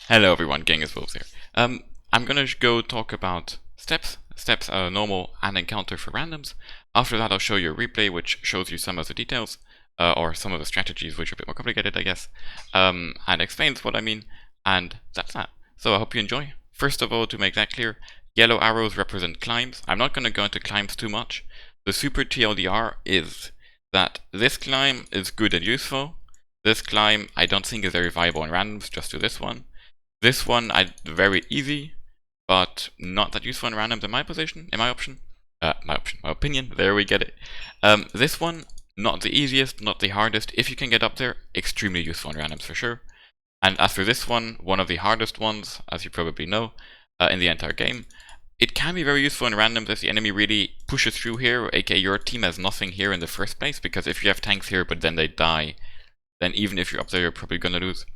Hello everyone, Gang is Wolves here. I'm gonna go talk about steps. Steps are normal and encounter for randoms. After that I'll show you a replay which shows you some of the details, or some of the strategies which are a bit more complicated I guess, and explains what I mean, and that's that. So I hope you enjoy. First of all, to make that clear, yellow arrows represent climbs. I'm not gonna go into climbs too much. The super TLDR is that this climb is good and useful. This climb I don't think is very viable in randoms, just do this one. This one, very easy, but not that useful in randoms in my position, my opinion, there we get it. This one, not the easiest, not the hardest. If you can get up there, extremely useful in randoms for sure. And as for this one of the hardest ones, as you probably know, in the entire game. It can be very useful in randoms if the enemy really pushes through here, aka your team has nothing here in the first place, because if you have tanks here but then they die, then even if you're up there, you're probably gonna lose.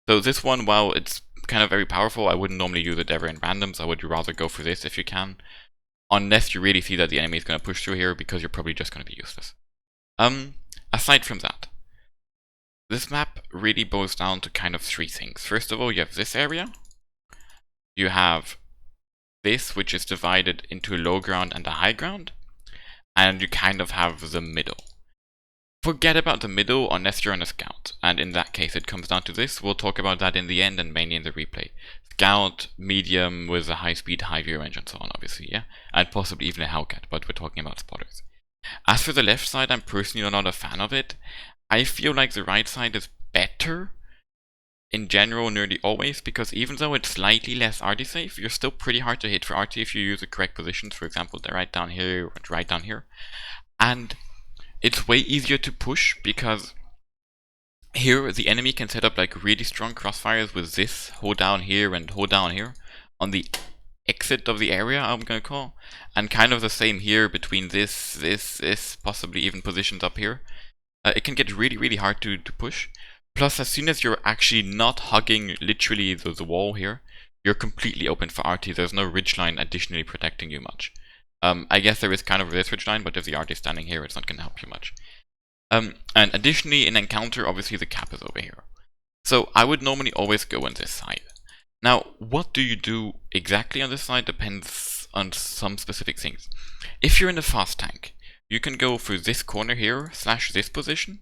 So this one, while it's kind of very powerful, I wouldn't normally use it ever in randoms. I would rather go for this if you can, unless you really see that the enemy is going to push through here, because you're probably just going to be useless. Aside from that, this map really boils down to kind of three things. First of all, you have this area. You have this, which is divided into a low ground and a high ground, and you kind of have the middle. Forget about the middle unless you're on a scout, and in that case it comes down to this. We'll talk about that in the end and mainly in the replay. Scout, medium with a high speed, high view range and so on, obviously, yeah? And possibly even a Hellcat, but we're talking about spotters. As for the left side, I'm personally not a fan of it. I feel like the right side is better in general nearly always, because even though it's slightly less RT safe, you're still pretty hard to hit for RT if you use the correct positions, for example, the right down here or right down here. And it's way easier to push because here the enemy can set up like really strong crossfires with this hold down here and hold down here on the exit of the area, I'm gonna call, and kind of the same here between this, possibly even positions up here. It can get really hard to push. Plus, as soon as you're actually not hugging literally the wall here, you're completely open for RT. There's no ridgeline additionally protecting you much. I guess there is kind of a this ridgeline, but if the RT is standing here, it's not going to help you much. And additionally, in encounter, obviously the cap is over here. So I would normally always go on this side. Now, what do you do exactly on this side depends on some specific things. If you're in a fast tank, you can go for this corner here, / this position,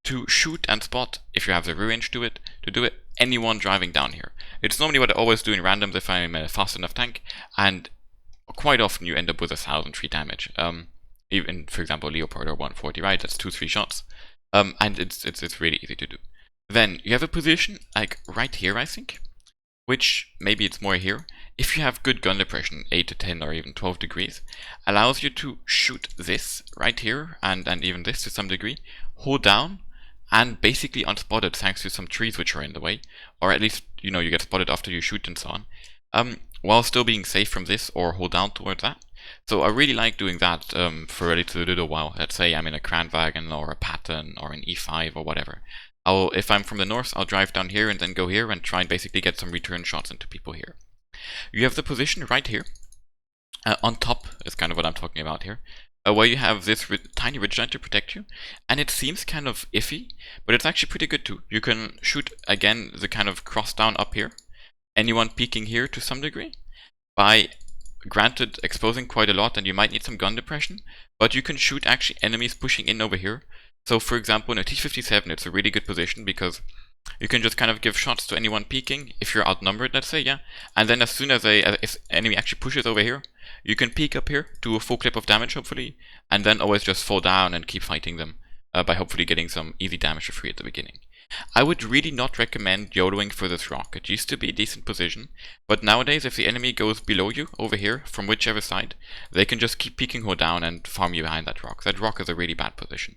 to shoot and spot, if you have the rear range to do it, anyone driving down here. It's normally what I always do in randoms if I'm a fast enough tank, and quite often you end up with 1003 damage. Even, for example, Leopard or 140, right? That's 2-3 shots. And it's really easy to do. Then you have a position like right here, I think, which maybe it's more here. If you have good gun depression, 8 to 10 or even 12 degrees, allows you to shoot this right here and even this to some degree, hold down, and basically unspotted thanks to some trees which are in the way, or at least, you get spotted after you shoot and so on, while still being safe from this or hold down towards that. So I really like doing that for a little while. Let's say I'm in a Kranwagen or a Patton or an E5 or whatever. If I'm from the north, I'll drive down here and then go here and try and basically get some return shots into people here. You have the position right here. On top is kind of what I'm talking about here. Where you have this tiny ridgeline to protect you, and it seems kind of iffy, but it's actually pretty good too. You can shoot, again, the kind of cross down up here, anyone peeking here to some degree, by, granted, exposing quite a lot and you might need some gun depression, but you can shoot actually enemies pushing in over here. So for example, in a T-57 it's a really good position because you can just kind of give shots to anyone peeking, if you're outnumbered, let's say, yeah, and then as soon as if enemy actually pushes over here, you can peek up here, do a full clip of damage hopefully, and then always just fall down and keep fighting them, by hopefully getting some easy damage for free at the beginning. I would really not recommend YOLOing for this rock. It used to be a decent position, but nowadays if the enemy goes below you, over here, from whichever side, they can just keep peeking her down and farm you behind that rock. That rock is a really bad position.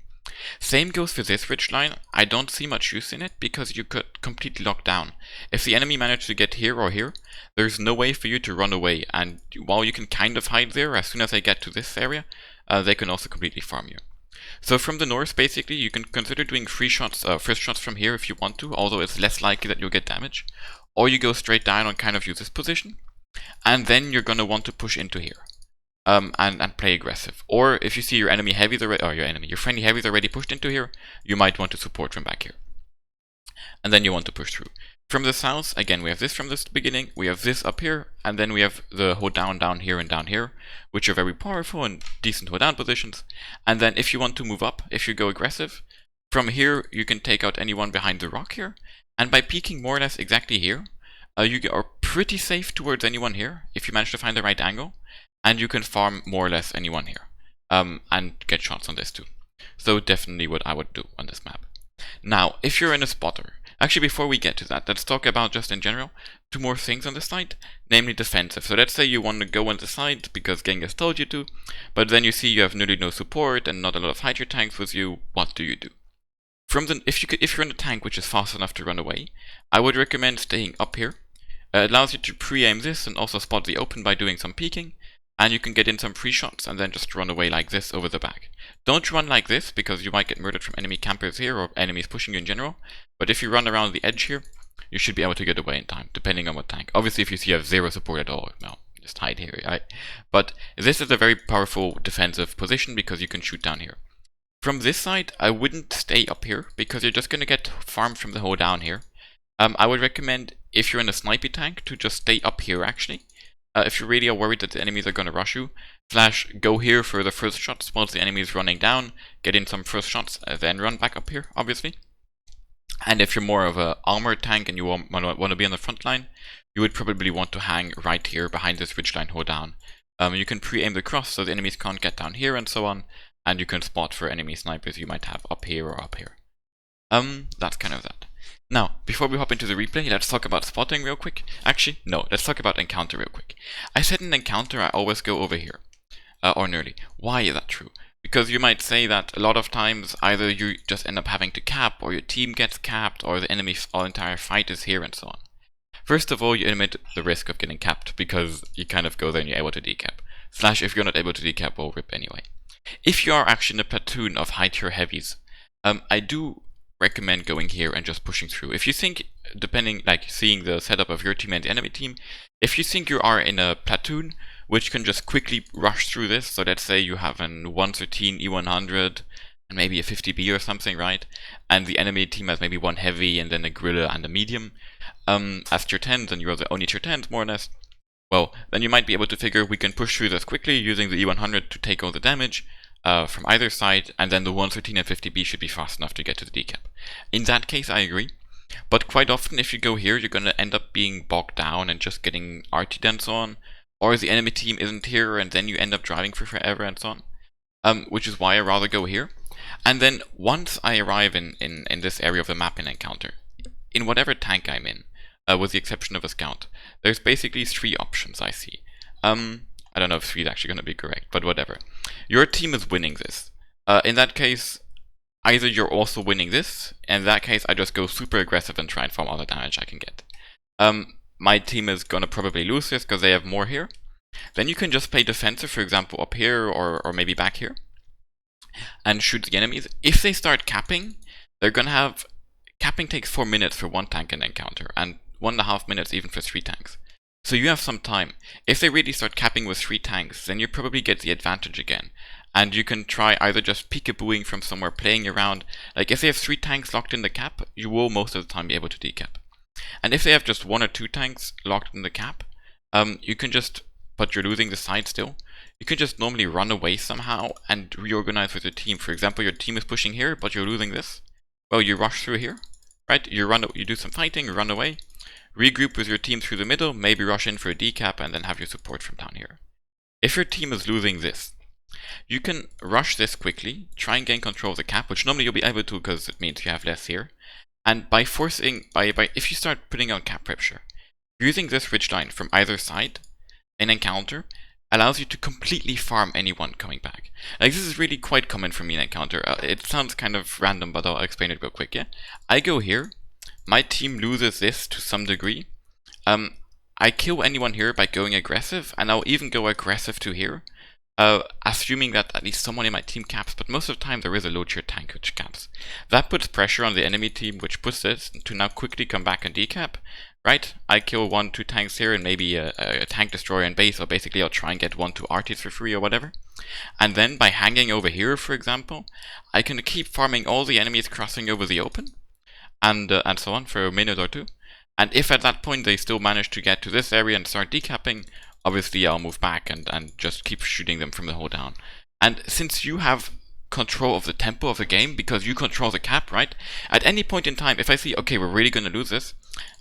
Same goes for this ridgeline. I don't see much use in it because you could completely lock down. If the enemy managed to get here or here, there's no way for you to run away, and while you can kind of hide there, as soon as they get to this area, they can also completely farm you. So from the north, basically, you can consider doing first shots from here if you want to, although it's less likely that you'll get damage. Or you go straight down and kind of use this position, and then you're going to want to push into here. And play aggressive. Or if you see your enemy heavies already, or your friendly heavies already pushed into here, you might want to support from back here. And then you want to push through. From the south, again, we have this from the beginning, we have this up here, and then we have the hold down here, and down here, which are very powerful and decent hold down positions. And then if you want to move up, if you go aggressive, from here you can take out anyone behind the rock here, and by peeking more or less exactly here, you are pretty safe towards anyone here, if you manage to find the right angle, and you can farm more or less anyone here, and get shots on this too. So definitely what I would do on this map. Now, if you're in a spotter, actually before we get to that, let's talk about just in general 2 more things on the side, namely defensive. So let's say you want to go on the side because Genghis told you to, but then you see you have nearly no support and not a lot of Hydra tanks with you. What do you do? If you're in a tank which is fast enough to run away, I would recommend staying up here. It allows you to pre-aim this and also spot the open by doing some peeking, and you can get in some free shots and then just run away like this over the back. Don't run like this because you might get murdered from enemy campers here or enemies pushing you in general, but if you run around the edge here, you should be able to get away in time, depending on what tank. Obviously if you see you have 0 support at all, no, just hide here, right? But this is a very powerful defensive position because you can shoot down here. From this side, I wouldn't stay up here because you're just going to get farmed from the hole down here. I would recommend, if you're in a snipey tank, to just stay up here actually. If you really are worried that the enemies are going to rush you, Flash, go here for the first shots whilst the enemy is running down, get in some first shots, then run back up here, obviously. And if you're more of an armored tank and you want to be on the front line, you would probably want to hang right here behind this ridgeline hold down. You can pre-aim the cross so the enemies can't get down here and so on, and you can spot for enemy snipers you might have up here or up here. That's kind of that. Now, before we hop into the replay, let's talk about spotting real quick. Actually, no, let's talk about encounter real quick. I said in encounter I always go over here, or nearly. Why is that true? Because you might say that a lot of times either you just end up having to cap, or your team gets capped, or the enemy's entire fight is here and so on. First of all, you admit the risk of getting capped, because you kind of go there and you're able to decap. Slash, if you're not able to decap, we'll rip anyway. If you are actually in a platoon of high tier heavies, I do recommend going here and just pushing through. If you think, depending, like seeing the setup of your team and the enemy team, if you think you are in a platoon which can just quickly rush through this, so let's say you have an 113 E100 and maybe a 50B or something, right? And the enemy team has maybe 1 heavy and then a guerrilla and a medium as tier 10s, and you're the only tier 10s more or less. Well, then you might be able to figure we can push through this quickly using the E100 to take all the damage from either side, and then the 113 and 50B should be fast enough to get to the decap. In that case, I agree. But quite often, if you go here, you're going to end up being bogged down and just getting RT'd and so on. Or the enemy team isn't here, and then you end up driving for forever and so on. Which is why I rather go here. And then once I arrive in this area of the map in encounter, in whatever tank I'm in, with the exception of a scout, there's basically 3 options I see. I don't know if 3 is actually going to be correct, but whatever. Your team is winning this. In that case, either you're also winning this, in that case I just go super aggressive and try and farm all the damage I can get. My team is going to probably lose this because they have more here. Then you can just play defensive, for example, up here or maybe back here, and shoot the enemies. If they start capping, they're going to have... Capping takes 4 minutes for 1 tank in encounter, and 1.5 minutes even for 3 tanks. So you have some time. If they really start capping with 3 tanks, then you probably get the advantage again. And you can try either just peekabooing from somewhere, playing around. Like if they have 3 tanks locked in the cap, you will most of the time be able to decap. And if they have just 1 or 2 tanks locked in the cap, you can just, but you're losing the side still, you can just normally run away somehow and reorganize with your team. For example, your team is pushing here, but you're losing this. Well, you rush through here, right? You do some fighting, run away. Regroup with your team through the middle, maybe rush in for a decap, and then have your support from down here. If your team is losing this, you can rush this quickly, try and gain control of the cap, which normally you'll be able to because it means you have less here. And by forcing, if you start putting on cap pressure, using this ridgeline from either side in encounter allows you to completely farm anyone coming back. Like this is really quite common for me in encounter. It sounds kind of random, but I'll explain it real quick, yeah? I go here, my team loses this to some degree. I kill anyone here by going aggressive, and I'll even go aggressive to here, assuming that at least someone in my team caps, but most of the time there is a low tier tank which caps. That puts pressure on the enemy team, which puts this to now quickly come back and decap, right? I kill 1-2 tanks here and maybe a tank destroyer in base, or basically I'll try and get 1-2 RTs for free or whatever. And then by hanging over here, for example, I can keep farming all the enemies crossing over the open, and so on for a minute or 2. And if at that point they still manage to get to this area and start decapping, obviously I'll move back and just keep shooting them from the hole down. And since you have control of the tempo of the game, because you control the cap, right? At any point in time, if I see, okay, we're really going to lose this,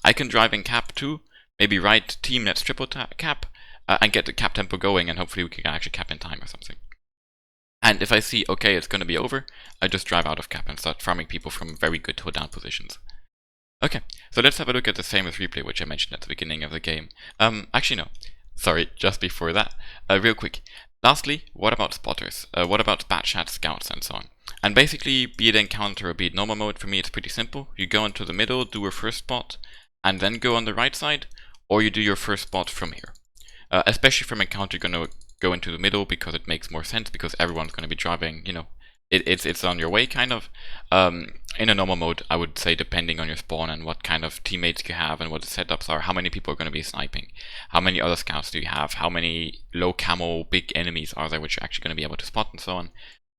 I can drive in cap 2, maybe right team that's triple cap, and get the cap tempo going, and hopefully we can actually cap in time or something. And if I see, okay, it's going to be over, I just drive out of cap and start farming people from very good hold down positions. Okay, so let's have a look at the famous replay which I mentioned at the beginning of the game. Actually no, sorry, just before that, real quick. Lastly, what about spotters? What about batchat scouts and so on? And basically, be it encounter or be it normal mode, for me it's pretty simple. You go into the middle, do a first spot, and then go on the right side, or you do your first spot from here. Especially from encounter, you're going to go into the middle because it makes more sense, because everyone's going to be driving, you know, it's on your way, kind of. In a normal mode, I would say, depending on your spawn and what kind of teammates you have and what the setups are, how many people are going to be sniping, how many other scouts do you have, how many low camo big enemies are there which you're actually going to be able to spot and so on.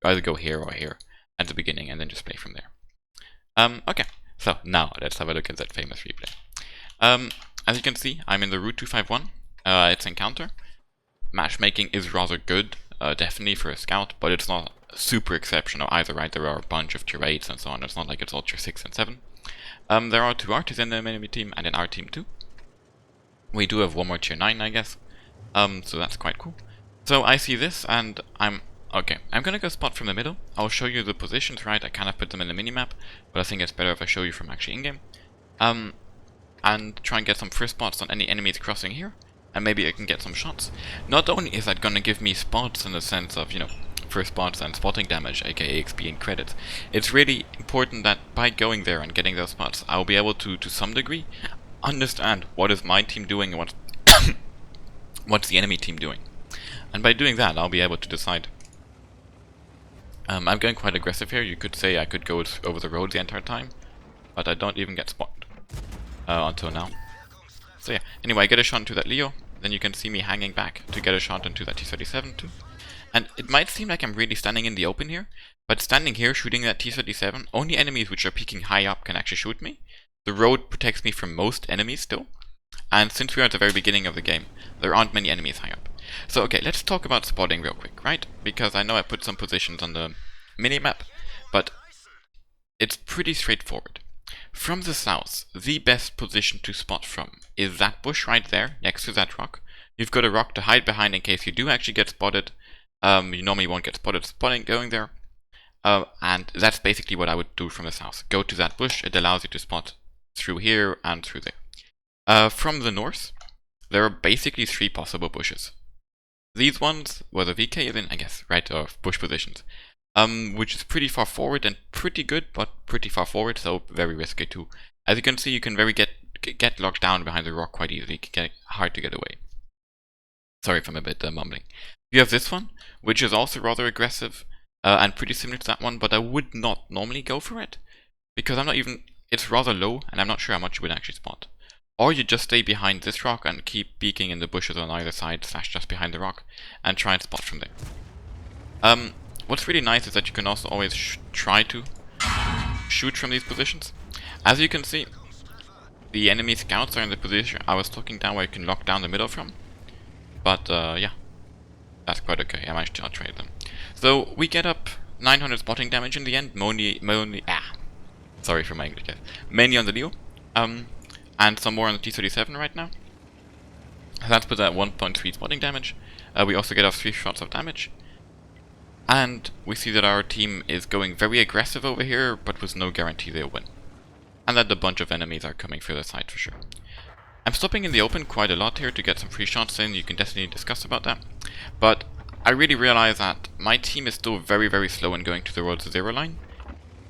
You either go here or here at the beginning and then just play from there. Okay, so now let's have a look at that famous replay. As you can see, I'm in the Route 251. It's encounter. Matchmaking is rather good, definitely for a scout, but it's not super exceptional either, right? There are a bunch of tier 8s and so on. It's not like it's all tier 6 and 7. There are 2 artists in the enemy team and in our team too. We do have one more tier 9, I guess. So that's quite cool. So I see this and I'm gonna go spot from the middle. I'll show you the positions, right? I kind of put them in the minimap, but I think it's better if I show you from actually in-game. And try and get some first spots on any enemies crossing here. And maybe I can get some shots. Not only is that gonna give me spots in the sense of, you know, first spots and spotting damage, aka XP and credits, it's really important that by going there and getting those spots, I'll be able to some degree, understand what is my team doing and what's the enemy team doing. And by doing that, I'll be able to decide. I'm going quite aggressive here. You could say I could go over the road the entire time, but I don't even get spotted until now. So yeah, anyway, I get a shot into that Leo, then you can see me hanging back to get a shot into that T-37 too. And it might seem like I'm really standing in the open here, but standing here shooting that T-37, only enemies which are peeking high up can actually shoot me. The road protects me from most enemies still, and since we're at the very beginning of the game, there aren't many enemies high up. So okay, let's talk about spotting real quick, right? Because I know I put some positions on the minimap, but it's pretty straightforward. From the south, the best position to spot from is that bush right there, next to that rock. You've got a rock to hide behind in case you do actually get spotted. You normally won't get spotted going there. And that's basically what I would do from the south. Go to that bush, it allows you to spot through here and through there. From the north, there are basically 3 possible bushes. These ones, where the VK is in, I guess, right, bush positions. Which is pretty far forward and pretty good, but pretty far forward, so very risky too. As you can see, you can get locked down behind the rock quite easily. It can get hard to get away. Sorry if I'm a bit mumbling. You have this one, which is also rather aggressive and pretty similar to that one, but I would not normally go for it because it's rather low and I'm not sure how much you would actually spot. Or you just stay behind this rock and keep peeking in the bushes on either side / just behind the rock and try and spot from there. What's really nice is that you can also always try to shoot from these positions. As you can see, the enemy scouts are in the position I was talking down where you can lock down the middle from. But yeah, that's quite okay. I managed to outtrade them. So we get up 900 spotting damage in the end. Sorry for my English, guys. Mainly on the Leo. And some more on the T-37 right now. That's put at 1.3 spotting damage. We also get off 3 shots of damage. And we see that our team is going very aggressive over here, but with no guarantee they'll win. And that a bunch of enemies are coming through the side for sure. I'm stopping in the open quite a lot here to get some free shots in. You can definitely discuss about that. But I really realize that my team is still very, very slow in going to the road to 0 line.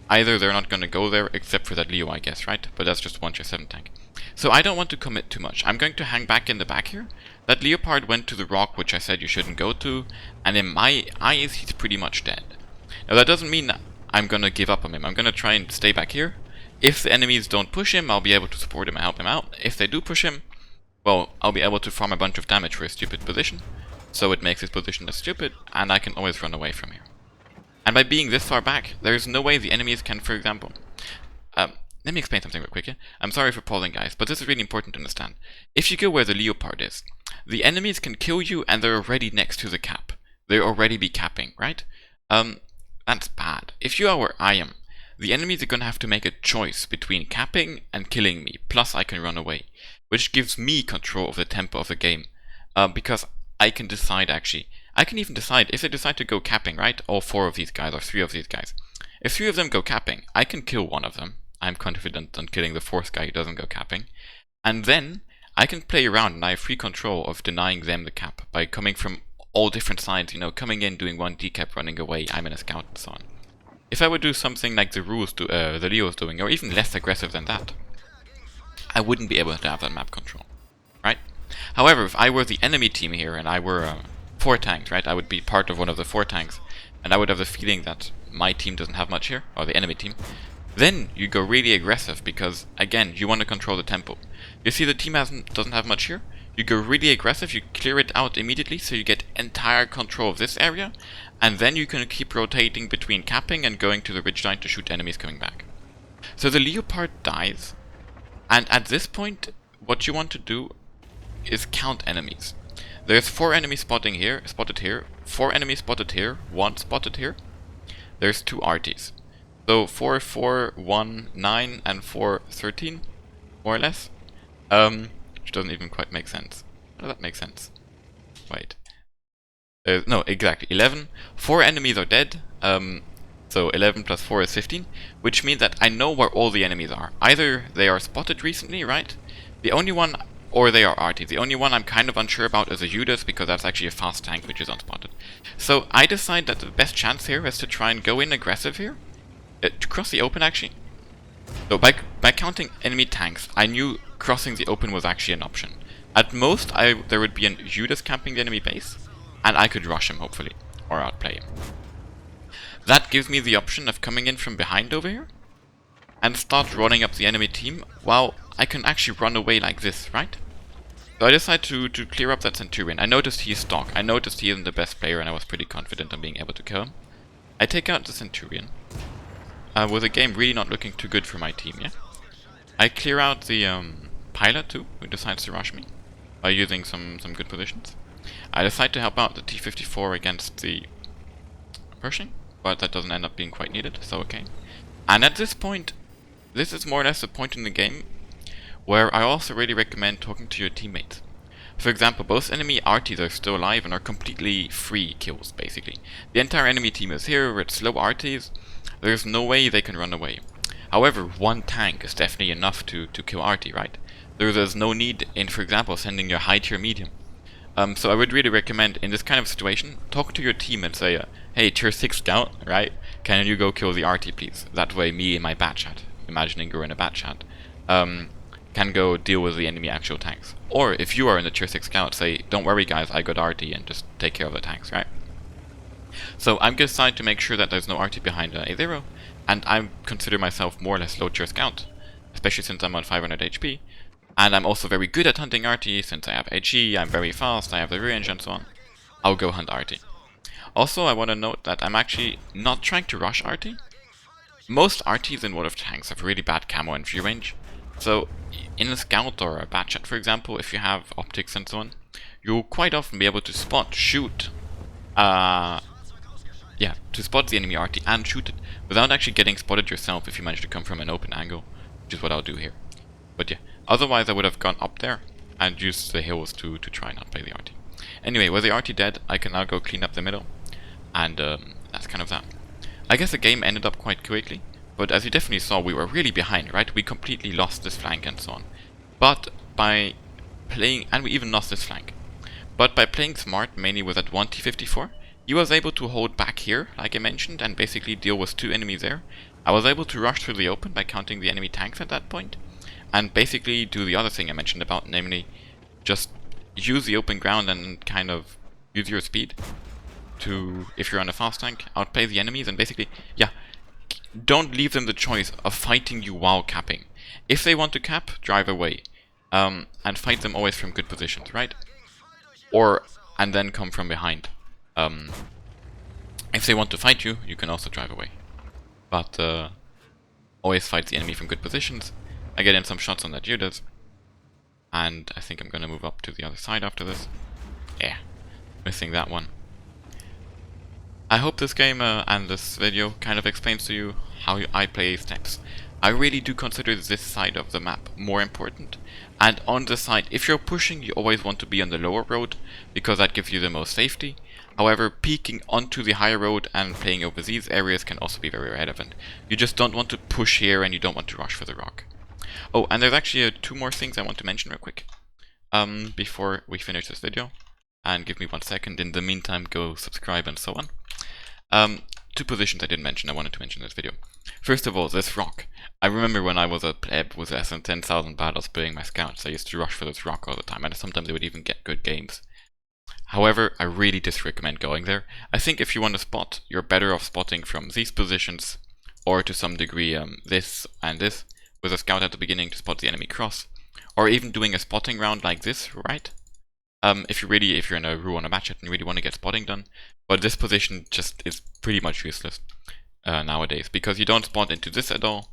Either they're not going to go there, except for that Leo, I guess, right? But that's just 1 tier 7 tank. So I don't want to commit too much. I'm going to hang back in the back here. That Leopard went to the rock, which I said you shouldn't go to, and in my eyes, he's pretty much dead. Now that doesn't mean that I'm going to give up on him. I'm going to try and stay back here. If the enemies don't push him, I'll be able to support him and help him out. If they do push him, well, I'll be able to farm a bunch of damage for a stupid position. So it makes his position less stupid, and I can always run away from here. And by being this far back, there is no way the enemies can, for example, let me explain something real quick, yeah? I'm sorry for pausing, guys, but this is really important to understand. If you go where the leopard is, the enemies can kill you and they're already next to the cap. They'll already be capping, right? That's bad. If you are where I am, the enemies are gonna have to make a choice between capping and killing me, plus I can run away, which gives me control of the tempo of the game. Because I can decide, actually. I can even decide, if they decide to go capping, right? All 4 of these guys, or 3 of these guys. If 3 of them go capping, I can kill one of them. I'm confident on killing the 4th guy who doesn't go capping. And then, I can play around and I have free control of denying them the cap by coming from all different sides, you know, coming in, doing 1 decap, running away, I'm in a scout, and so on. If I would do something like the Leo's doing, or even less aggressive than that, I wouldn't be able to have that map control, right? However, if I were the enemy team here and I were 4 tanks, right, I would be part of one of the 4 tanks, and I would have the feeling that my team doesn't have much here, or the enemy team, then you go really aggressive because, again, you want to control the tempo. You see the team doesn't have much here, you go really aggressive, you clear it out immediately so you get entire control of this area, and then you can keep rotating between capping and going to the ridgeline to shoot enemies coming back. So the leopard dies, and at this point, what you want to do is count enemies. There's 4 enemies spotted here, 4 enemies spotted here, 1 spotted here. There's 2 arties. So 4, 4, 1, 9, and 4, 13, more or less. Which doesn't even quite make sense. How does that make sense? Wait. No, exactly, 11. 4 enemies are dead. So 11 plus 4 is 15, which means that I know where all the enemies are. Either they are spotted recently, right? The only one, or they are arties. The only one I'm kind of unsure about is a Judas, because that's actually a fast tank which is unspotted. So I decide that the best chance here is to try and go in aggressive here. To cross the open, actually. So by counting enemy tanks, I knew crossing the open was actually an option. At most, there would be a Judas camping the enemy base, and I could rush him, hopefully, or outplay him. That gives me the option of coming in from behind over here, and start running up the enemy team, while I can actually run away like this, right? So I decide to clear up that Centurion. I noticed he's stock, I noticed he isn't the best player, and I was pretty confident on being able to kill him. I take out the Centurion, with the game really not looking too good for my team, yeah? I clear out the pilot too, who decides to rush me, by using some good positions. I decide to help out the T-54 against the Pershing, but that doesn't end up being quite needed, so okay. And at this point, this is more or less the point in the game where I also really recommend talking to your teammates. For example, both enemy RTs are still alive and are completely free kills, basically. The entire enemy team is here with slow RTs, there's no way they can run away. However, 1 tank is definitely enough to kill RT, right? There's no need in, for example, sending your high tier medium. So I would really recommend, in this kind of situation, talk to your team and say, hey, tier 6 scout, right? Can you go kill the RT, please? That way me and my bat chat, imagining you're in a bat chat, can go deal with the enemy actual tanks. Or if you are in the tier 6 scout, say, don't worry guys, I got RT, and just take care of the tanks, right? So I'm going to decide to make sure that there's no RT behind A0, and I consider myself more or less low tier scout, especially since I'm on 500 HP. And I'm also very good at hunting RT, since I have HE, I'm very fast, I have the range and so on. I'll go hunt RT. Also, I want to note that I'm actually not trying to rush RT. Most RTs in World of Tanks have really bad camo and view range. So, in a scout or a bat chat, for example, if you have optics and so on, you'll quite often be able to shoot, to spot the enemy RT and shoot it, without actually getting spotted yourself if you manage to come from an open angle, which is what I'll do here. But yeah, otherwise I would have gone up there and used the hills to try and outplay the RT. Anyway, with the RT dead, I can now go clean up the middle, and that's kind of that. I guess the game ended up quite quickly, but as you definitely saw, we were really behind, right? We completely lost this flank and so on. But by playing, and we even lost this flank. But by playing smart, mainly with that 1 T-54, he was able to hold back here, like I mentioned, and basically deal with 2 enemies there. I was able to rush through the open by counting the enemy tanks at that point, and basically do the other thing I mentioned about, namely, just use the open ground and kind of use your speed to, if you're on a fast tank, outplay the enemies, and basically, yeah, don't leave them the choice of fighting you while capping. If they want to cap, drive away, and fight them always from good positions, right? And then come from behind. If they want to fight you, you can also drive away. But always fights the enemy from good positions. I get in some shots on that Judas. And I think I'm gonna move up to the other side after this. Yeah, missing that one. I hope this game and this video kind of explains to you how I play steps. I really do consider this side of the map more important. And on the side, if you're pushing, you always want to be on the lower road, because that gives you the most safety. However, peeking onto the higher road and playing over these areas can also be very relevant. You just don't want to push here and you don't want to rush for the rock. Oh, and there's actually 2 more things I want to mention real quick. Before we finish this video. And give me 1 second. In the meantime, go subscribe and so on. 2 positions I didn't mention, I wanted to mention in this video. First of all, this rock. I remember when I was a pleb with less than 10,000 battles playing my scouts, I used to rush for this rock all the time, and sometimes I would even get good games. However, I really disrecommend going there. I think if you want to spot, you're better off spotting from these positions, or to some degree this and this, with a scout at the beginning to spot the enemy cross, or even doing a spotting round like this, right? If you're in a row on a match and you really want to get spotting done, but this position just is pretty much useless nowadays, because you don't spot into this at all.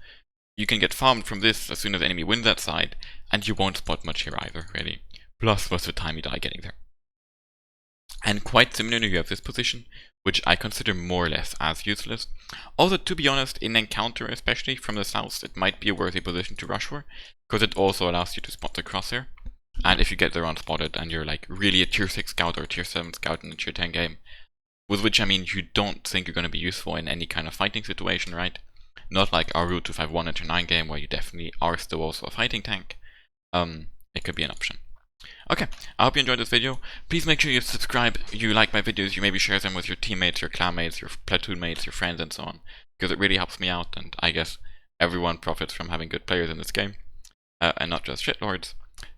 You can get farmed from this as soon as the enemy wins that side, and you won't spot much here either, really. Plus, most of the time you die getting there. And quite similarly, you have this position, which I consider more or less as useless. Although, to be honest, in encounter, especially from the south, it might be a worthy position to rush for, because it also allows you to spot the crosshair. And if you get there unspotted and you're like really a tier 6 scout or a tier 7 scout in a tier 10 game, with which I mean you don't think you're going to be useful in any kind of fighting situation, right? Not like our Route 251 and tier 9 game where you definitely are still also a fighting tank. It could be an option. Okay, I hope you enjoyed this video. Please make sure you subscribe, you like my videos, you maybe share them with your teammates, your clan mates, your platoon mates, your friends and so on. Because it really helps me out, and I guess everyone profits from having good players in this game. And not just shitlords.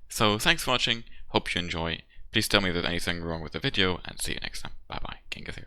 So thanks for watching, hope you enjoy. Please tell me if there's anything wrong with the video, and see you next time. Bye bye, King is here.